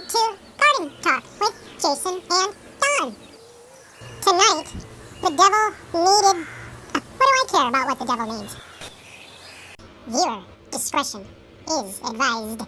to Garden Talk with Jason and Don. Tonight, the devil needed... What do I care about what the devil needs? Viewer discretion is advised.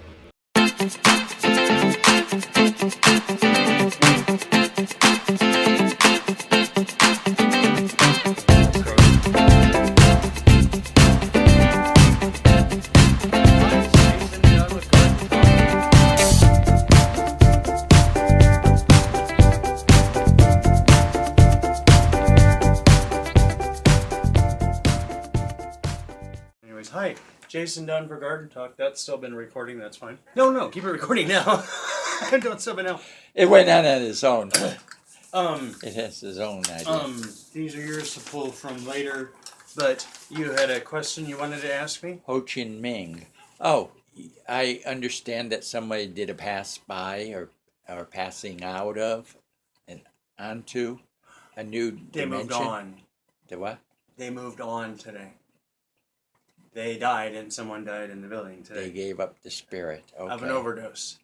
Hi, Jason Dunn for Garden Talk. That's still been recording, that's fine. No, keep it recording now. Don't stop it now. It went on its own. It has its own idea. These are yours to pull from later, but you had a question you wanted to ask me? Ho Chi Minh. Oh, I understand that somebody did a pass by or passing out of and onto a new They dimension. moved on. The what? They moved on today. They died and someone died in the building today. They gave up the spirit. Okay. Of an overdose.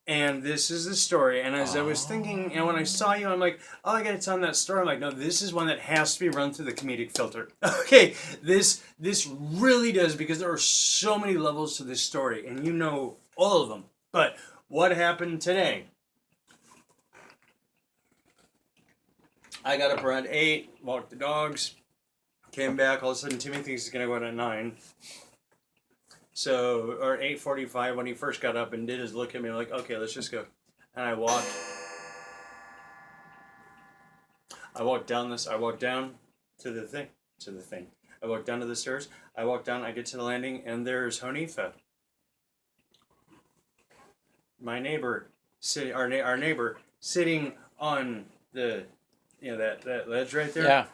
And this is the story. And as I was thinking, and when I saw you, I'm like, oh, I gotta tell them that story. I'm like, no, this is one that has to be run through the comedic filter. Okay, this really does, because there are so many levels to this story, and you know all of them. But what happened today? I got up around 8, walked the dogs, came back. All of a sudden, Timmy thinks he's gonna go out at 9. So, or 8:45, when he first got up and did his look at me, I'm like, okay, let's just go. And I walked down to the thing. I walked down to the stairs. I walk down, I get to the landing, and there's Honifa. My neighbor, our neighbor, sitting on the, that ledge right there. Yeah,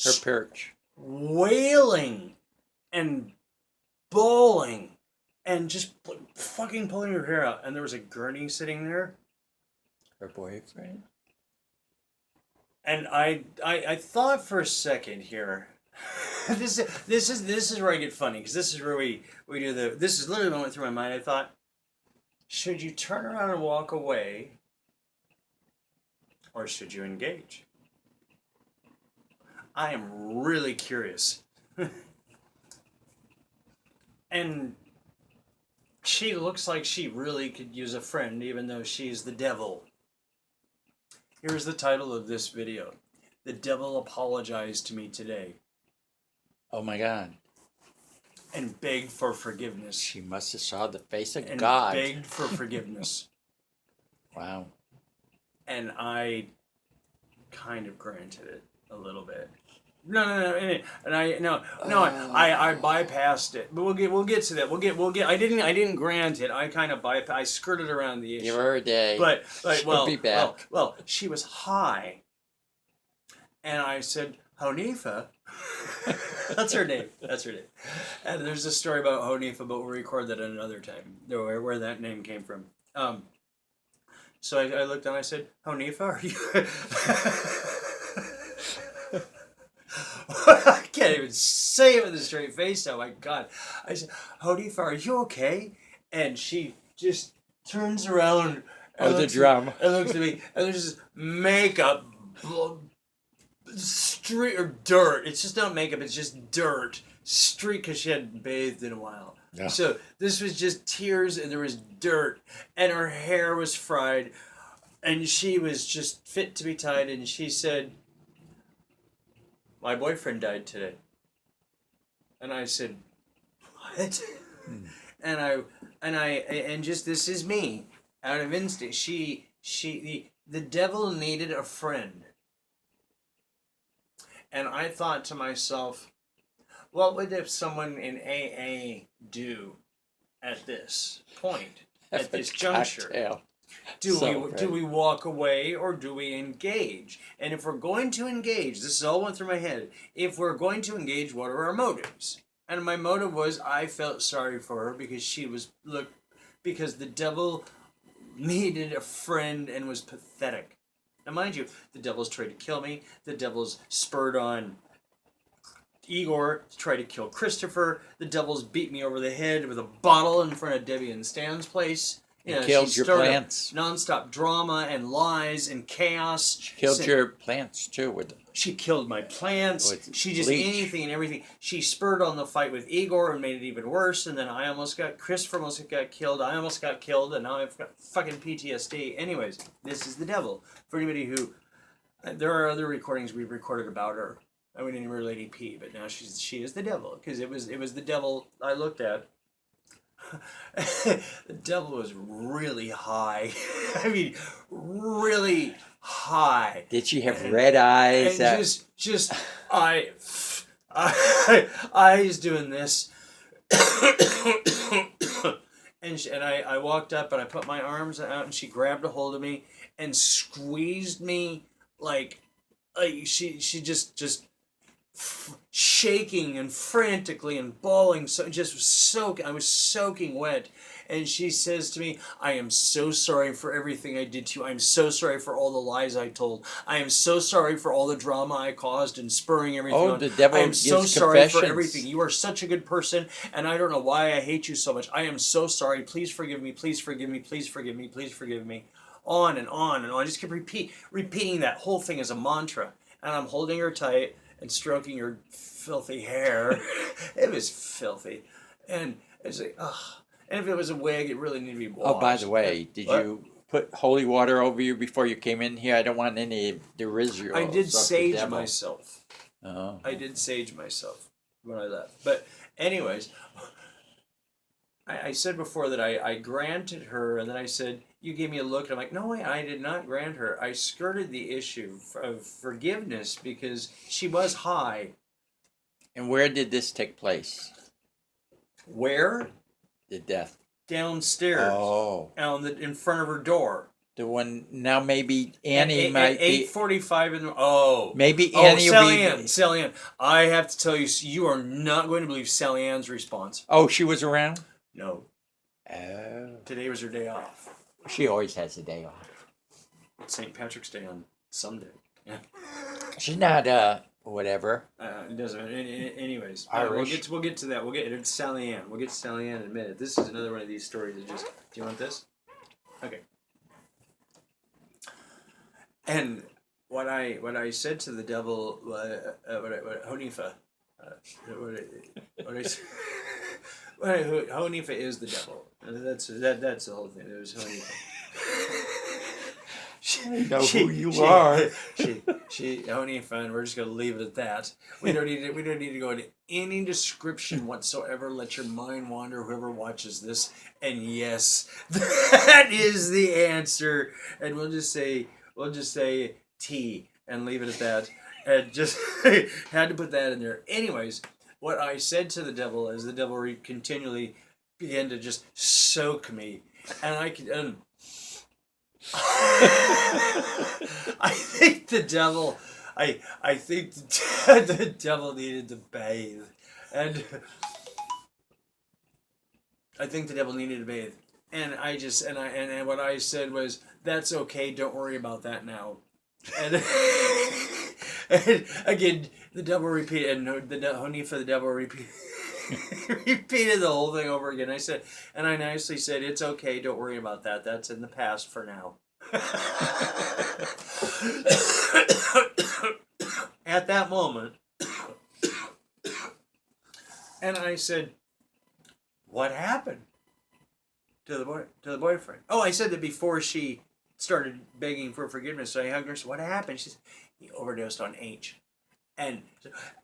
her perch. Wailing and bawling and just fucking pulling her hair out. And there was a gurney sitting there. Her boyfriend? And I thought for a second here, this is where I get funny, because this is where we do this is literally what went through my mind. I thought, should you turn around and walk away, or should you engage? I am really curious. And she looks like she really could use a friend, even though she's the devil. Here's the title of this video. The devil apologized to me today. Oh my God. And begged for forgiveness. She must have saw the face of And God. begged for forgiveness. Wow. And I kind of granted it a little bit. No, and I bypassed it. But we'll get to that. We'll get. I didn't grant it. I kind of I skirted around the issue. Give her a day. But She'll be back. Well, she was high, and I said, Honifa. That's her name. And there's a story about Honifa, but we'll record that another time. Where that name came from. So I looked and I said, Honifa, are you? I can't even say it with a straight face. Oh my God. I said, Honifa, are you okay? And she just turns around and the drum. And looks at me, and there's this makeup streak or dirt. It's just not makeup, it's just dirt. Streak, because she hadn't bathed in a while. Yeah. So this was just tears, and there was dirt, and her hair was fried, and she was just fit to be tied, and she said, my boyfriend died today. And I said, what? And just, this is me, out of instinct. The devil needed a friend. And I thought to myself, what would if someone in AA do at this point, at this juncture? Cocktail. Do we walk away, or do we engage? And if we're going to engage, this all went through my head. If we're going to engage, what are our motives? And my motive was, I felt sorry for her because the devil needed a friend and was pathetic. Now, mind you, the devil's tried to kill me. The devil's spurred on Igor to try to kill Christopher. The devil's beat me over the head with a bottle in front of Debbie and Stan's place. You know, killed she your started plants. nonstop drama and lies and chaos. She killed your plants too with She killed my plants. With She just bleach. anything and everything. She spurred on the fight with Igor and made it even worse. And then Christopher almost got killed. I almost got killed, and now I've got fucking PTSD. Anyways, this is the devil. For anybody who, there are other recordings we've recorded about her. I wouldn't even Lady P, but now she is the devil, because it was the devil I looked at. The devil was really high. I mean, really high. Did she have red eyes? And I was doing this, and I walked up and I put my arms out and she grabbed a hold of me and squeezed me like she just shaking and frantically and bawling, so just I was soaking wet. And she says to me, I am so sorry for everything I did to you. I am so sorry for all the lies I told. I am so sorry for all the drama I caused and spurring everything on. The devil I am gives so sorry for confessions. everything. You are such a good person, and I don't know why I hate you so much. I am so sorry. Please forgive me. Please forgive me. Please forgive me. Please forgive me. On and on and on. I just kept repeating that whole thing as a mantra. And I'm holding her tight and stroking her filthy hair. It was filthy. And it's like, ugh. And if it was a wig, it really needed to be washed. Oh, by the way, did you put holy water over you before you came in here? I don't want any derision. I did sage myself. Oh. I did sage myself when I left. But anyways, I said before that I granted her, and then I said, you gave me a look, and I'm like, no, I did not grant her. I skirted the issue of forgiveness because she was high. And where did this take place? Where? The death. Downstairs. Oh. In front of her door. The one, now maybe Annie at might be. 8:45 in the... Oh. Maybe Annie will be... Sally Ann. I have to tell you, you are not going to believe Sally Ann's response. Oh, she was around? No. Oh. Today was her day off. She always has a day off. St. Patrick's Day on Sunday. Yeah. She's not, whatever. It doesn't. Anyways, Irish. We'll get to that. We'll get to Sally Ann. We'll get to Sally Ann in a minute. This is another one of these stories that just. Do you want this? Okay. And what I said to the devil, Honifa, Honifa is the devil. That's the whole thing. It was Honifa. I know who you are. She Honifa, and we're just gonna leave it at that. We don't need to go into any description whatsoever. Let your mind wander, whoever watches this. And yes, that is the answer. And we'll just say T and leave it at that. And just had to put that in there. Anyways, what I said to the devil as the devil continually began to just soak me, and I could. I think the devil. I think the devil needed to bathe, and I think the devil needed to bathe, and and what I said was, that's okay. Don't worry about that now. And, and again, the devil repeated, and Honifa, the devil repeated. Repeated the whole thing over again. I nicely said, it's okay, don't worry about that. That's in the past for now. At that moment, and I said, what happened to the boyfriend? Oh, I said that before she started begging for forgiveness. So I hugged her and said, what happened? She said, he overdosed on H. And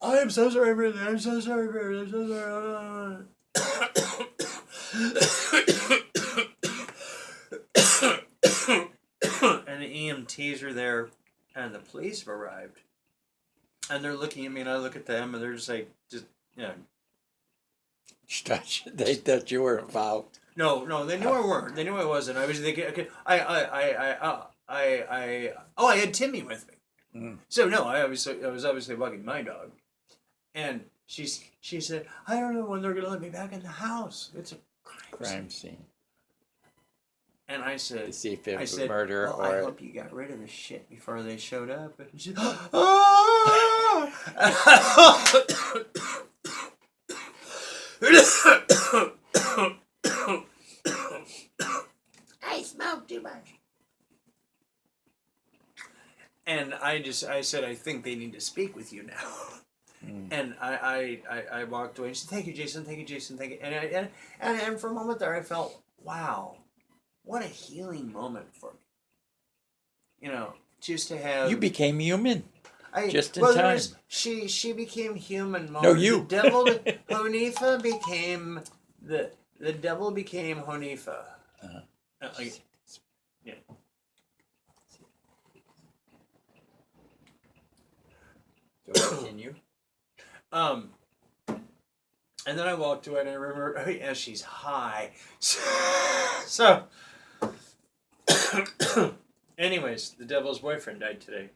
I am so sorry for that. I'm so sorry for it. I'm so sorry. And the EMTs are there, and the police have arrived, and they're looking at me, and I look at them, and they're just like, They thought you were involved. No, they knew I weren't. They knew I wasn't. I was thinking, okay, I had Timmy with me. Mm. So no, I was obviously walking my dog, and she said, I don't know when they're gonna let me back in the house. It's a crime scene. And I said, to see if it was said, murder well, or. I hope you got rid of the shit before they showed up. And she, smoke too much. And I said, I think they need to speak with you now. And I walked away and said, thank you, Jason, thank you, Jason, thank you. And for a moment there, I felt, wow, what a healing moment for me. You know, just to have... You became human. Just in well, time. She became human. No, you. The devil, Honifa became the devil became Honifa. Yeah. So continue. And then I walked away and I remember, oh yeah, she's high. So, anyways, the devil's boyfriend died today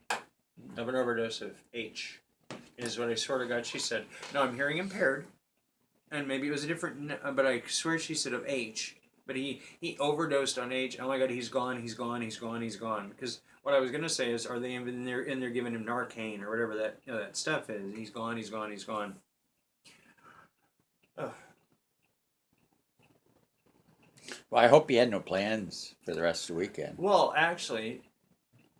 of an overdose of H, is what I sort of got. She said, no, I'm hearing impaired, and maybe it was a different, but I swear she said of H, but he overdosed on H. Oh my God, he's gone. Because what I was going to say is, are they in there giving him Narcan or whatever that, you know, that stuff is? He's gone. Oh. Well, I hope you had no plans for the rest of the weekend. Well, actually,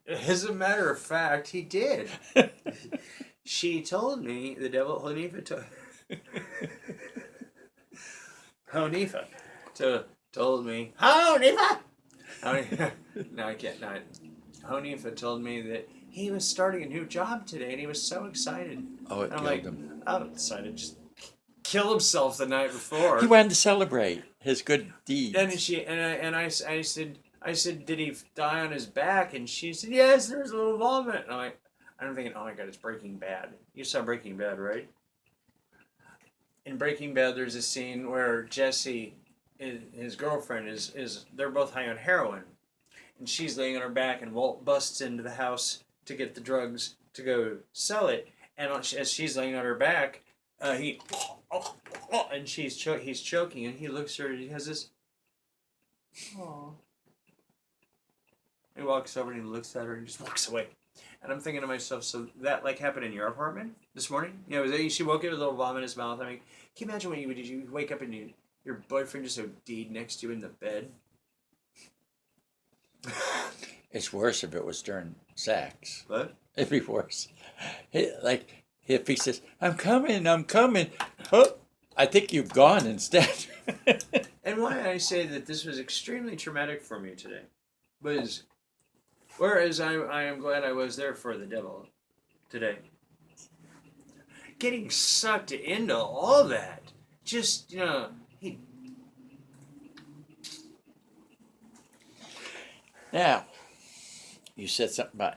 as a matter of fact, he did. She told me, the devil, Honifa told me, Honifa! No, I can't. No, Honifa told me that he was starting a new job today, and he was so excited. Oh, it I'm killed like, him. I'm excited. Just kill himself the night before. He wanted to celebrate his good deeds. And I said, did he die on his back? And she said, yes, there was a little vomit. And I'm thinking, oh my God, it's Breaking Bad. You saw Breaking Bad, right? In Breaking Bad, there's a scene where Jesse, his girlfriend, they're both high on heroin. And she's laying on her back, and Walt busts into the house to get the drugs to go sell it. And as she's laying on her back, he's choking, and he looks at her, and he has this, oh. He walks over and he looks at her and just walks away. And I'm thinking to myself, so that like happened in your apartment this morning? You know, she woke up with a little vomit in his mouth. I mean, can you imagine when you wake up and your boyfriend just OD'd next to you in the bed? It's worse if it was during sex. What? It'd be worse. If he says, I'm coming. Oh, I think you've gone instead. And why I say that this was extremely traumatic for me today was, whereas I am glad I was there for the devil today. Getting sucked into all that. Just, you know, Now, you said something about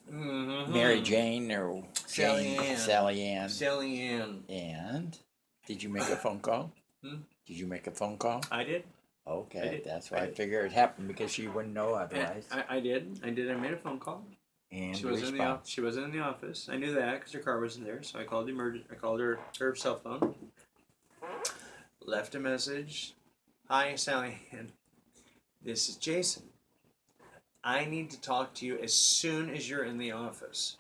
Mary Jane or Sally Ann. Sally Ann. And did you make a phone call? Did you make a phone call? I did. Okay, that's why I figured it happened, because she wouldn't know otherwise. I did. I made a phone call. And she wasn't in the office. I knew that because her car wasn't there. So I called her cell phone. Left a message. Hi, Sally Ann. This is Jason. I need to talk to you as soon as you're in the office.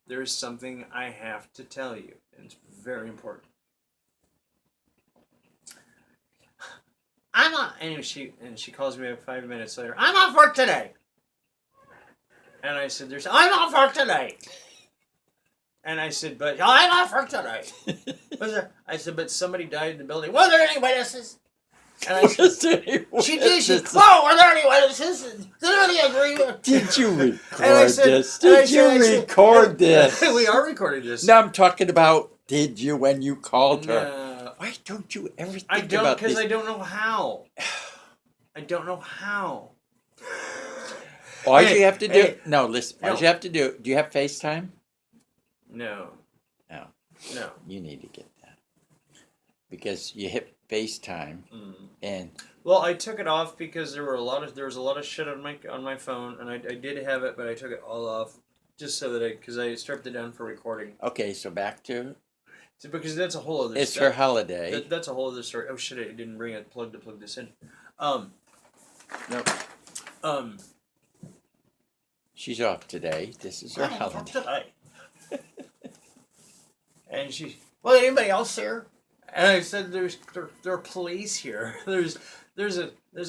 There is something I have to tell you, and it's very important. And she calls me back 5 minutes later. I'm off work today. And I said, I'm off work today. And I said, but I'm off work today. I said, but somebody died in the building. Were there any witnesses? And I said, whoa, were there any witnesses? Did any agreement? Did you record this? Did you record this? We are recording this. No, I'm talking about, did you when you called her? Why don't you ever think about this? Because I don't know how. I don't know how. All you have to do... No, listen. All you have to do... Do you have FaceTime? No. No. No. You need to get that. Because you hit FaceTime and... Well, I took it off because there was a lot of shit on my phone, and I did have it, but I took it all off just so that because I stripped it down for recording. Okay, so back to... So because that's a whole other It's her holiday. That's a whole other story. Oh shit, I didn't bring a plug to plug this in. No. She's off today. This is her holiday. And anybody else here? And I said, there are police here. There's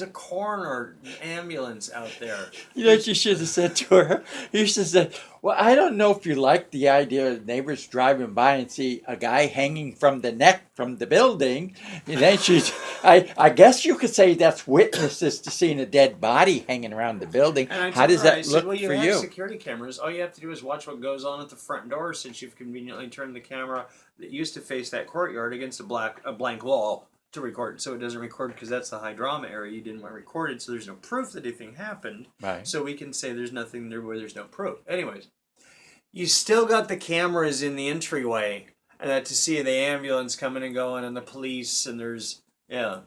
a coroner ambulance out there. You know what you should have said to her? You should have said, well, I don't know if you like the idea of neighbors driving by and see a guy hanging from the neck from the building. And then I guess you could say that's witnesses to seeing a dead body hanging around the building. How does that look well, you for have you? security cameras. All you have to do is watch what goes on at the front door, since you've conveniently turned the camera that used to face that courtyard against a blank wall to record, so it doesn't record, because that's the high drama area you didn't want recorded, so there's no proof that anything happened. Right. So we can say there's nothing there where there's no proof. Anyways, you still got the cameras in the entryway, and that to see the ambulance coming and going and the police, and there's, yeah.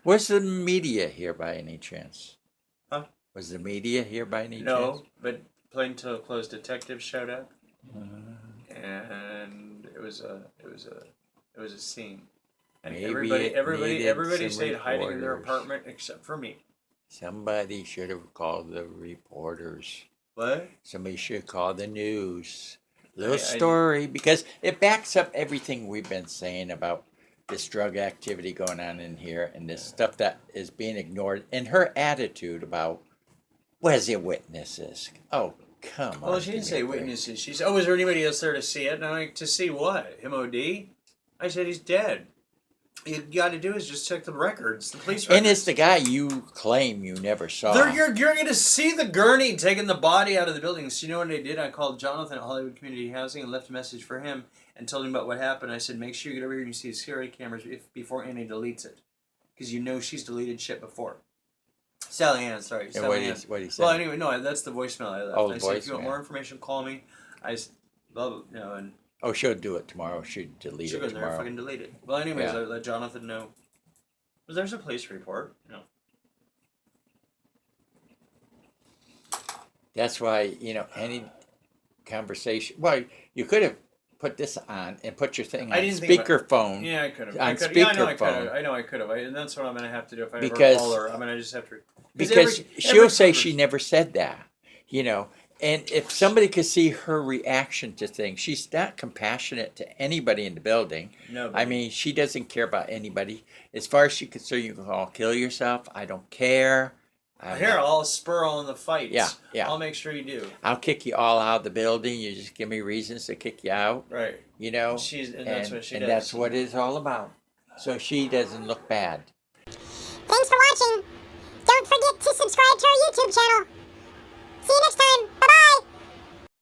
Was the media here by any chance? Huh? Was the media here by any chance? No, but plainclothes detectives showed up, and it was a scene. And Maybe everybody stayed hiding in their apartment except for me. Somebody should have called the reporters. What? Somebody should call the news. Little story, because it backs up everything we've been saying about this drug activity going on in here and this stuff that is being ignored, and her attitude about, was it witnesses? Oh, come on. Well, she didn't say witnesses. She said, oh, was there anybody else there to see it? And I'm like, to see what? Him OD? I said, he's dead. You got to do is just check the records, the police records. And it's the guy you claim you never saw. You're going to see the gurney taking the body out of the building. So you know what I did? I called Jonathan at Hollywood Community Housing and left a message for him and told him about what happened. I said, make sure you get over here and you see the security cameras before Annie deletes it. Because you know she's deleted shit before. Sally Ann, sorry. And Sally Ann. what did he say? Well, anyway, no, that's the voicemail I left. Oh, I the said, if you voicemail. want more information, call me. And Oh, she'll do it tomorrow. She'll delete she'll it go there and tomorrow. fucking delete it. Well, anyways, Yeah. I let Jonathan know. There's a police report. No. That's why, any conversation. Well, you could have put this on and put your thing on speakerphone. Yeah, I could have. On Yeah, I know I could speakerphone. have. I know I could have. And that's what I'm going to have to do if I Because- ever call her. I just have to. Because she'll say she never said that, And if somebody could see her reaction to things, she's not compassionate to anybody in the building. No. I mean, she doesn't care about anybody. As far as she's concerned, you can all kill yourself. I don't care. I'll spur on the fights. Yeah. I'll make sure you do. I'll kick you all out of the building. You just give me reasons to kick you out. Right. And that's what she does. And that's what it's all about. So she doesn't look bad. Thanks for watching. Don't forget to subscribe to our YouTube channel. See you next time.